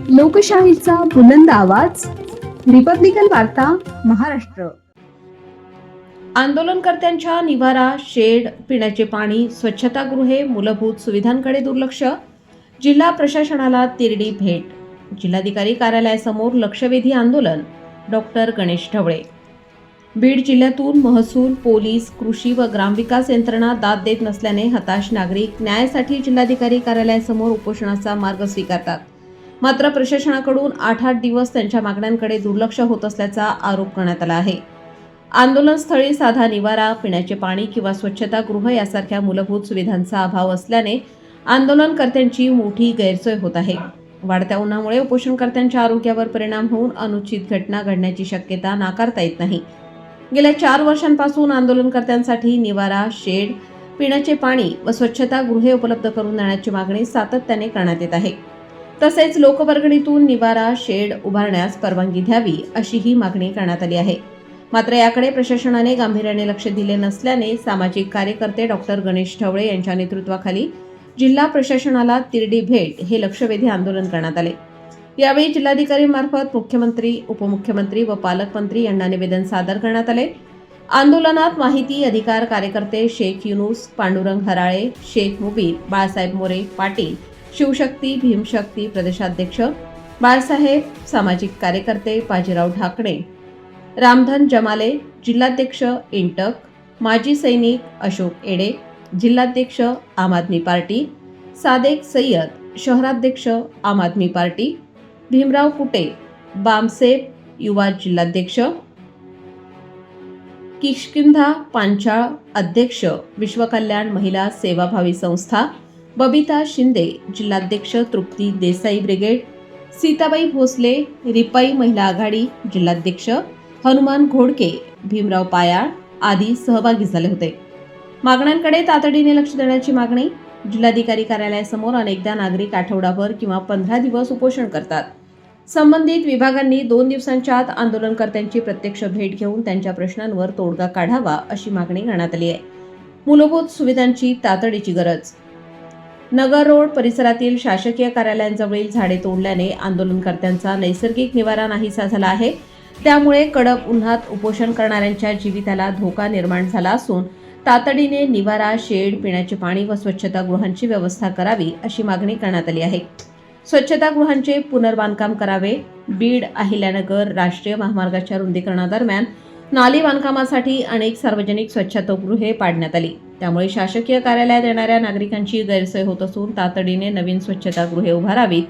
लोकशाहीचा बुलंद आवाज, रिपब्लिकन वार्ता, महाराष्ट्र। आंदोलनकर्त्यांच्या निवारा, शेड, पिण्याचे पाणी, स्वच्छतागृहे, मूलभूत सुविधांकडे दुर्लक्ष, जिल्हा प्रशासनाला तिरडी भेट, जिल्हाधिकारी कार्यालयासमोर लक्षवेधी आंदोलन, डॉक्टर गणेश ढवळे। बीड जिल्ह्यातून महसूल, पोलीस, कृषी व ग्रामविकास यंत्रणा दाद देत नसल्याने हताश नागरिक न्यायासाठी जिल्हाधिकारी कार्यालयासमोर उपोषणाचा मार्ग स्वीकारतात। मात्र प्रशासनाकडून 8-8 दिवस त्यांच्या मागण्यांकडे दुर्लक्ष होत असल्याचा आरोप करण्यात आला आहे। आंदोलनस्थळी साधा निवारा, पिण्याचे पाणी किंवा स्वच्छतागृह यासारख्या मूलभूत सुविधांचा अभाव असल्याने आंदोलनकर्त्यांची मोठी गैरसोय होत आहे। वाढत्या उन्हामुळे उपोषणकर्त्यांच्या आरोग्यावर परिणाम होऊन अनुचित घटना घडण्याची शक्यता नाकारता येत नाही। गेल्या 4 वर्षांपासून आंदोलनकर्त्यांसाठी निवारा, शेड, पिण्याचे पाणी व स्वच्छतागृहे उपलब्ध करून देण्याची मागणी सातत्याने करण्यात येत आहे। तसेच लोकवर्गणीतून निवारा, शेड उभारण्यास परवानगी द्यावी अशीही मागणी करण्यात आली आहे। मात्र याकडे प्रशासनाने गांभीर्याने लक्ष दिले नसल्याने सामाजिक कार्यकर्ते डॉक्टर गणेश ढवळे यांच्या नेतृत्वाखाली जिल्हा प्रशासनाला तिरडी भेट हे लक्षवेधी आंदोलन करण्यात आले। यावेळी जिल्हाधिकाऱ्यांमार्फत मुख्यमंत्री, उपमुख्यमंत्री व पालकमंत्री यांना निवेदन सादर करण्यात आले। आंदोलनात माहिती अधिकार कार्यकर्ते शेख युनुस, पांडुरंग हराळे, शेख मुबीन, बाळासाहेब मोरे पाटील, शिवशक्ती, भीमशक्ती प्रदेशाध्यक्ष बाळासाहेब, सामाजिक कार्यकर्ते बाजीराव ढाकणे, रामधन जमाले, जिल्हाध्यक्ष इंटक, माजी सैनिक अशोक एडे, जिल्हाध्यक्ष आम आदमी पार्टी, सादेक सय्यद, शहराध्यक्ष आम आदमी पार्टी, भीमराव कुटे, बामसेब, युवा जिल्हाध्यक्ष, किष्किंधा पांचाळ, अध्यक्ष विश्वकल्याण महिला सेवाभावी संस्था, बबिता शिंदे, जिल्हाध्यक्ष तृप्ती देसाई ब्रिगेड, सीताबाई भोसले, रिपाई महिला आघाडी, जिल्हाध्यक्ष हनुमान घोडके, भीमराव पायाळ आदी सहभागी झाले होते। मागण्यांकडे तातडीने लक्ष देण्याची मागणी। जिल्हाधिकारी कार्यालयासमोर अनेकदा नागरिक आठवडाभर किंवा 15 दिवस उपोषण करतात। संबंधित विभागांनी 2 दिवसांच्या आत आंदोलनकर्त्यांची प्रत्यक्ष भेट घेऊन त्यांच्या प्रश्नांवर तोडगा काढावा अशी मागणी करण्यात आली आहे। मूलभूत सुविधांची तातडीची गरज। नगर रोड परिसरातील शासकीय कार्यालयांजवळील झाडे तोडल्याने आंदोलनकर्त्यांचा नैसर्गिक निवारा नाहीसा झाला आहे। त्यामुळे कडक उन्हात उपोषण करणाऱ्यांच्या जीविताला धोका निर्माण झाला असून तातडीने निवारा, शेड, पिण्याचे पाणी व स्वच्छतागृहांची व्यवस्था करावी अशी मागणी करण्यात आली आहे। स्वच्छतागृहांचे पुनर्बांधकाम करावे। बीड अहिल्यानगर राष्ट्रीय महामार्गाच्या रुंदीकरणादरम्यान नाली बांधकामासाठी अनेक सार्वजनिक स्वच्छतागृहे पाडण्यात आली। त्यामुळे शासकीय कार्यालयात येणाऱ्या नागरिकांची गैरसोय होत असून तातडीने नवीन स्वच्छतागृहे उभारावीत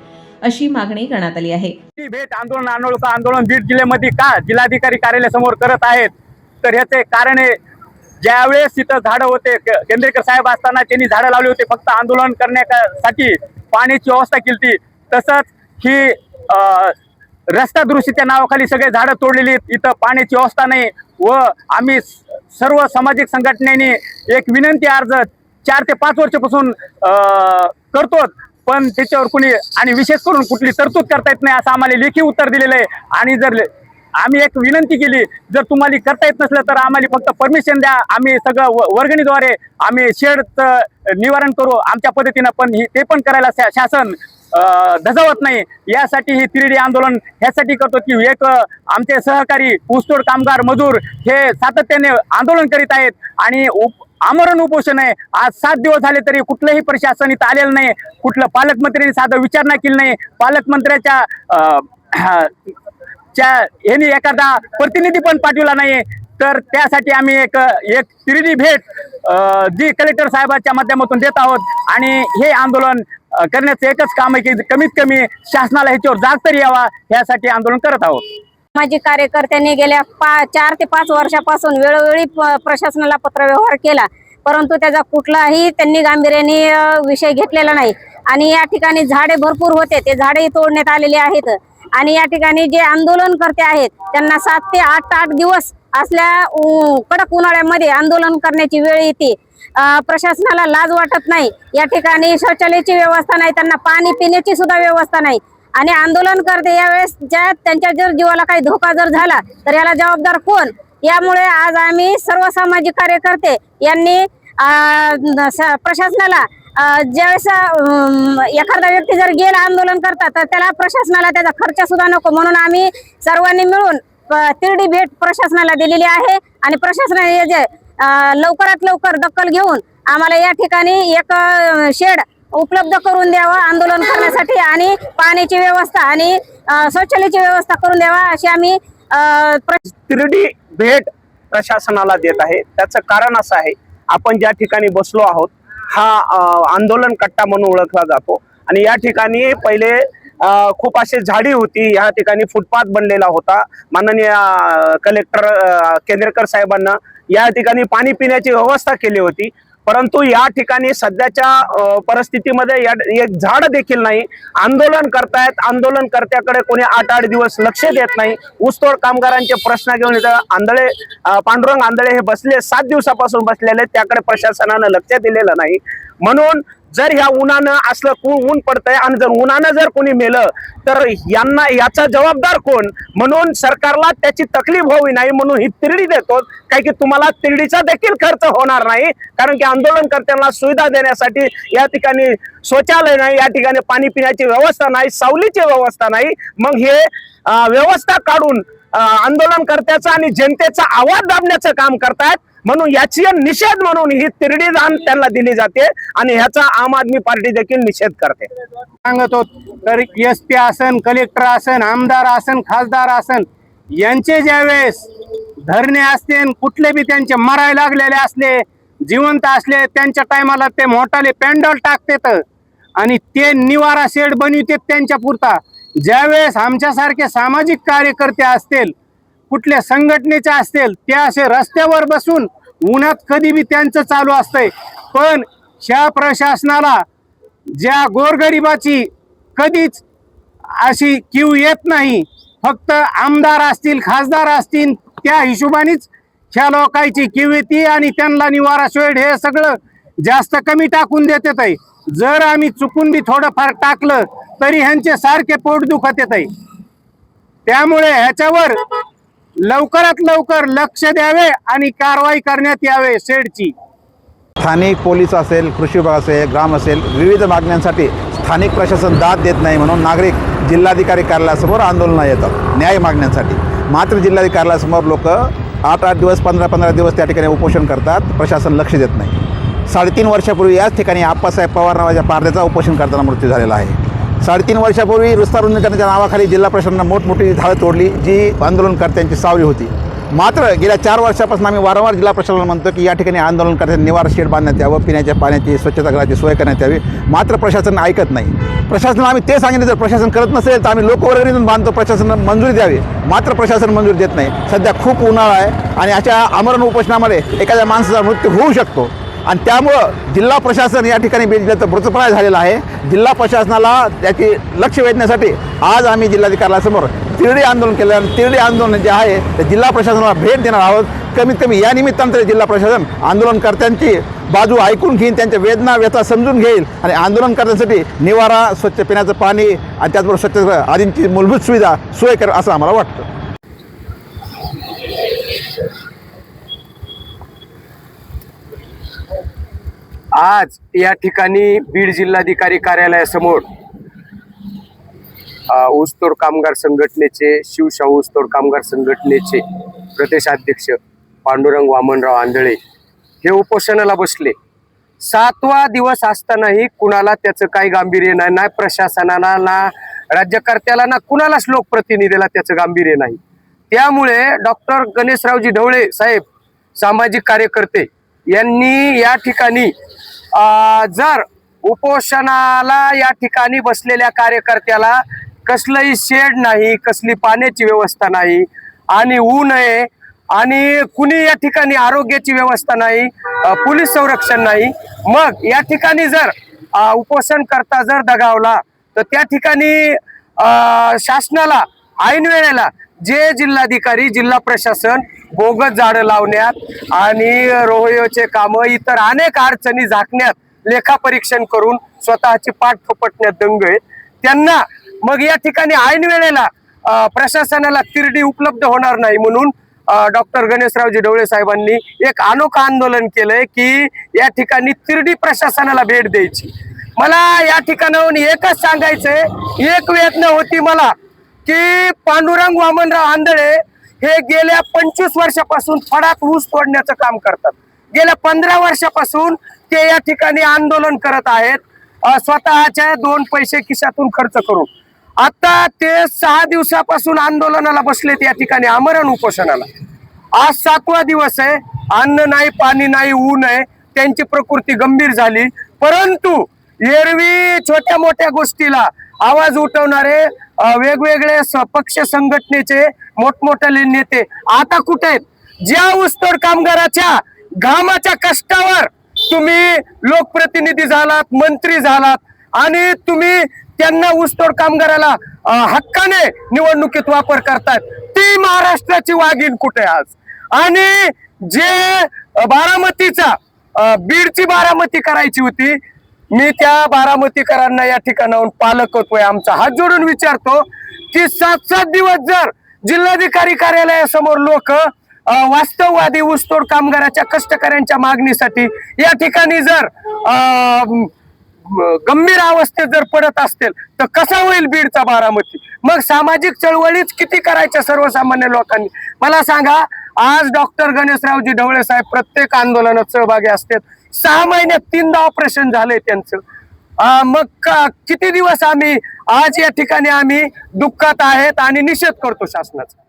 अशी मागणी करण्यात आली आहे। भेट आंदोलन बीड जिल्ह्यामध्ये का जिल्हाधिकारी कार्यालयासमोर करत आहेत, तर याचे कारण आहे ज्यावेळेस तिथं झाडं होते, केंद्रेकर साहेब असताना त्यांनी झाडं लावली होती फक्त आंदोलन करण्यासाठी, पाण्याची व्यवस्था केली। तसंच ही रस्ता दुरुस्तीच्या नावाखाली सगळे झाडं तोडलेली, इथं पाण्याची व्यवस्था नाही व आम्ही सर्व सामाजिक संघटनेने एक विनंती अर्ज 4 ते 5 वर्षापासून करतो, पण त्याच्यावर कुणी आणि विशेष करून कुठली तरतूद करता येत नाही असं आम्हाला लेखी उत्तर दिलेलं आहे। आणि जर आम्ही एक विनंती केली, जर तुम्हाला करता येत नसलं तर आम्हाला फक्त परमिशन द्या, आम्ही सगळं वर्गणीद्वारे आम्ही शेडचं निवारण करू आमच्या पद्धतीनं, पण ते पण करायला शासन धजावत नाही। यासाठी ही तिरडी आंदोलन ह्यासाठी करतो की एक आमचे सहकारी ऊसतोड कामगार मजूर हे सातत्याने आंदोलन करीत आहेत आणि आमरण उपोषण आहे। आज 7 दिवस झाले तरी कुठलंही प्रशासन इथं आलेलं नाही, कुठलं पालकमंत्र्यांनी साधं विचारणा केली नाही, पालकमंत्र्याच्या यांनी एखादा प्रतिनिधी पण पाठवला नाही। तर त्यासाठी आम्ही एक तिरडी भेट जी कलेक्टर साहेबांच्या माध्यमातून देत आहोत आणि हे आंदोलन करण्याचं एकच काम आहे की कमीत कमी शासनाला ह्याच्यावर जाग तरी यावा, यासाठी आंदोलन करत आहोत। सामाजिक कार्यकर्त्यांनी गेल्या 4 ते 5 वर्षापासून वेळोवेळी प्रशासनाला पत्रव्यवहार केला, परंतु त्याचा कुठलाही त्यांनी गांभीर्याने विषय घेतलेला नाही। आणि या ठिकाणी झाडे भरपूर होते, ते झाडे तोडण्यात आलेले आहेत आणि या ठिकाणी जे आंदोलनकर्ते आहेत त्यांना 7 ते 8 दिवस असल्या कडक उन्हाळ्यामध्ये आंदोलन करण्याची वेळ येते। प्रशासनाला लाज वाटत नाही। या ठिकाणी शौचालयाची व्यवस्था नाही, त्यांना पाणी पिण्याची सुद्धा व्यवस्था नाही आणि आंदोलन करते यावेळेस त्यांच्या जर जीवाला काही धोका जर झाला तर याला जबाबदार कोण? यामुळे आज आम्ही सर्व सामाजिक कार्यकर्ते यांनी प्रशासनाला ज्यावेळेस एखादा व्यक्ती जर गेला आंदोलन करता तर त्याला प्रशासनाला त्याचा खर्च सुद्धा नको, म्हणून आम्ही सर्वांनी मिळून तिरडी भेट प्रशासनाला दिलेली आहे आणि प्रशासनाने जे लवकरात लवकर दखल घेऊन आम्हाला या ठिकाणी एक शेड उपलब्ध करून द्यावं आंदोलन करण्यासाठी आणि पाण्याची व्यवस्था आणि शौचालयाची व्यवस्था करून द्यावा अशी आम्ही तिरडी भेट प्रशासनाला देत आहे। त्याचं कारण असं आहे, आपण ज्या ठिकाणी बसलो आहोत हा आंदोलन कट्टा म्हणून ओळखला जातो आणि या ठिकाणी पहिले खूप अशी झाडी होती, या ठिकाणी फुटपाथ बनलेला होता। माननीय कलेक्टर केंद्रेकर साहेबांना या ठिकाणी पाणी पिण्याची व्यवस्था केली होती, परंतु या ठिकाणी सध्याच्या परिस्थितीमध्ये एक झाड देखील नाही। आंदोलन करतायत, आंदोलनकर्त्याकडे कोणी 8-8 दिवस लक्ष देत नाही। ऊसतोड कामगारांचे प्रश्न घेऊन इथं आंधळे पांडुरंग आंधळे हे बसले 7 दिवसापासून बसलेले, त्याकडे प्रशासनानं लक्ष दिलेलं नाही। म्हणून जर ह्या उन्हानं असलं ऊन पडतंय आणि जर उन्हानं जर कोणी मेलं तर यांना याचा जबाबदार कोण, म्हणून सरकारला त्याची तकलीफ होवी नाही म्हणून ही तिरडी देतो। काय की तुम्हाला तिरडीचा देखील खर्च होणार नाही, कारण की आंदोलनकर्त्यांना सुविधा देण्यासाठी या ठिकाणी शौचालय नाही, या ठिकाणी पाणी पिण्याची व्यवस्था नाही, सावलीची व्यवस्था नाही। मग हे व्यवस्था काढून आंदोलनकर्त्याचा आणि जनतेचा आवाज दाबण्याचं काम करतायत, म्हणून याची निषेध म्हणून ही तिरडी दान त्यांना दिली जाते आणि ह्याचा आम आदमी पार्टी देखील निषेध करते। सांगतो तर SP असन, कलेक्टर असन, आमदार असन, खासदार असन, यांचे ज्यावेळेस धरणे असते कुठले बी त्यांचे मराय लागलेले असले, जिवंत असले, त्यांच्या टायमाला ते मोठाले पॅन्डल टाकतात आणि ते निवारा शेड बनवतात त्यांच्या पुरता। ज्यावेळेस आमच्यासारखे सामाजिक कार्यकर्ते असतील, कुठल्या संघटनेचे असतील, ते असे रस्त्यावर बसून उन्हात कधी बी त्यांचं चालू असतंय। पण ह्या प्रशासनाला ज्या गोरगरिबाची कधीच अशी क्यू येत नाही, फक्त आमदार असतील, खासदार असतील, त्या हिशोबानेच ह्या लोकांची क्यू येते आणि त्यांना निवारा शेड हे सगळं जास्त कमी टाकून देतात आहे। जर आम्ही चुकून बी थोडंफार टाकलं तरी ह्यांचे सारखे पोट दुखत येत आहे। त्यामुळे ह्याच्यावर लवकरात लवकर लक्ष द्यावे आणि कारवाई करण्यात यावे शेडची। स्थानिक पोलीस असेल, कृषी विभाग असेल, ग्राम असेल, विविध मागण्यांसाठी स्थानिक प्रशासन दाद देत नाही म्हणून नागरिक जिल्हाधिकारी कार्यालयासमोर आंदोलनं येतात न्याय मागण्यासाठी। मात्र जिल्हाधिकारी कार्यालयासमोर लोक 8-8 दिवस 15-15 दिवस त्या ठिकाणी उपोषण करतात, प्रशासन लक्ष देत नाही। 3.5 वर्षापूर्वी याच ठिकाणी आप्पासाहेब पवार नावाच्या पारध्याचा उपोषण करताना मृत्यू झालेला आहे। 3.5 वर्षापूर्वी रस्ता रुंदीकरणाच्या नावाखाली जिल्हा प्रशासनानं मोठमोठी झाडं तोडली, जी आंदोलनकर्त्यांची सावली होती। मात्र गेल्या 4 वर्षापासून आम्ही वारंवार जिल्हा प्रशासनाला म्हणतो की या ठिकाणी आंदोलनकर्त्यांनी निवारा शेड बांधण्यात यावं, पिण्याच्या पाण्याची स्वच्छतागृहाची सोय करण्यात यावी, मात्र प्रशासन ऐकत नाही। प्रशासनाला आम्ही ते सांगितलं, जर प्रशासन करत नसेल तर आम्ही लोकवर्गणीतून बांधतो, प्रशासन मंजुरी द्यावी, मात्र प्रशासन मंजुरी देत नाही। सध्या खूप उन्हाळा आहे आणि अशा आमरण उपोषणामध्ये एखाद्या माणसाचा मृत्यू होऊ शकतो आणि त्यामुळं जिल्हा प्रशासन या ठिकाणी बीड जिल्ह्याचं मृतप्राय झालेलं आहे। जिल्हा प्रशासनाला त्याची लक्ष वेधण्यासाठी आज आम्ही जिल्हाधिकाऱ्यासमोर तिरडी आंदोलन केलं आणि तिरडी आंदोलन जे आहे ते जिल्हा प्रशासनाला भेट देणार आहोत। कमीत कमी या निमित्तानं तरी जिल्हा प्रशासन आंदोलनकर्त्यांची बाजू ऐकून घेईन, त्यांच्या वेदना व्यथा समजून घेईल आणि आंदोलनकर्त्यांसाठी निवारा, स्वच्छ पिण्याचं पाणी आणि त्याचबरोबर स्वच्छता आदींची मूलभूत सुविधा सोय करेल असं आम्हाला वाटतं। आज या ठिकाणी बीड जिल्हाधिकारी कार्यालयासमोर ऊसतोड कामगार संघटनेचे, शिवशाहू ऊसतोड कामगार संघटनेचे प्रदेशाध्यक्ष पांडुरंग वामनराव आंधळे हे उपोषणाला बसले। 7वा दिवस असतानाही कुणाला त्याचं काही गांभीर्य नाही, ना प्रशासनाला, ना राज्यकर्त्याला, ना कुणालाच लोकप्रतिनिधीला त्याचं गांभीर्य नाही। त्यामुळे डॉक्टर गणेशरावजी ढवळे साहेब, सामाजिक कार्यकर्ते, यांनी या ठिकाणी जर उपोषणाला या ठिकाणी बसलेल्या कार्यकर्त्याला कसलंही शेड नाही, कसली पाण्याची व्यवस्था नाही आणि ऊन आहे आणि कुणी या ठिकाणी आरोग्याची व्यवस्था नाही, पोलीस संरक्षण नाही, मग या ठिकाणी जर उपोषण करता जर दगावला तर त्या ठिकाणी शासनाला ऐन वेळेला जे जिल्हाधिकारी, जिल्हा प्रशासन बोगस झाडं लावण्यात आणि रोहयोचे कामं, इतर अनेक अडचणी झाकण्यात, लेखापरीक्षण करून स्वतःची पाठ थोपटण्यात दंग आहेत, त्यांना मग या ठिकाणी ऐन वेळेला प्रशासनाला तिरडी उपलब्ध होणार नाही म्हणून डॉक्टर गणेशरावजी ढवळे साहेबांनी एक अनोखं आंदोलन केलंय की या ठिकाणी तिरडी प्रशासनाला भेट द्यायची. मला या ठिकाणाहून एकच सांगायचंय, एक वेदना होती मला की पांडुरंग वामनराव आंधळे हे गेल्या 25 वर्षापासून फडात ऊस तोडण्याचं काम करतात. गेल्या 15 वर्षापासून ते या ठिकाणी आंदोलन करत आहेत, स्वतःच्या 2 पैसे खिशातून खर्च करून. आता ते 6 दिवसापासून आंदोलनाला बसलेत या ठिकाणी, आमरण उपोषणाला. आज 7वा दिवस आहे. अन्न नाही, पाणी नाही, ऊन आहे. त्यांची प्रकृती गंभीर झाली. परंतु एरवी छोट्या मोठ्या गोष्टीला आवाज उठवणारे वेगवेगळे पक्ष संघटनेचे मोठमोठे नेते आता कुठे आहेत? ज्या ऊसतोड कामगाराच्या घामाच्या कष्टावर तुम्ही लोकप्रतिनिधी झालात, मंत्री झालात आणि तुम्ही त्यांना ऊसतोड कामगाराला हक्काने निवडणुकीत वापर करतात, ती महाराष्ट्राची वाघीण कुठे आज? आणि जे बारामतीचा बीडची बारामती करायची होती, मी त्या बारामतीकरांना या ठिकाणाहून पालकत्व आमचा हात जोडून विचारतो की 7-7 दिवस जर जिल्हाधिकारी कार्यालयासमोर लोक वास्तववादी ऊसतोड कामगाराच्या कष्टकऱ्यांच्या मागणीसाठी या ठिकाणी जर गंभीर अवस्थेत जर पडत असतील तर कसा होईल बीडचा बारामती? मग सामाजिक चळवळीच किती करायच्या सर्वसामान्य लोकांनी? मला सांगा, आज डॉक्टर गणेशरावजी ढवळे साहेब प्रत्येक आंदोलनात सहभागी असतात. 6 महिन्यात 3दा ऑपरेशन झालंय त्यांचं. मग किती दिवस आम्ही आज या ठिकाणी आम्ही दुःखात आहेत आणि निषेध करतो शासनाचा.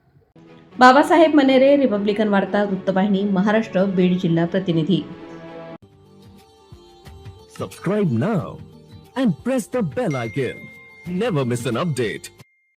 बाबासाहेब मनेरे, रिपब्लिकन वार्ता, वृत्तवाहिनी, महाराष्ट्र, बीड जिल्हा प्रतिनिधी. Subscribe now and press the bell icon. Never miss an update.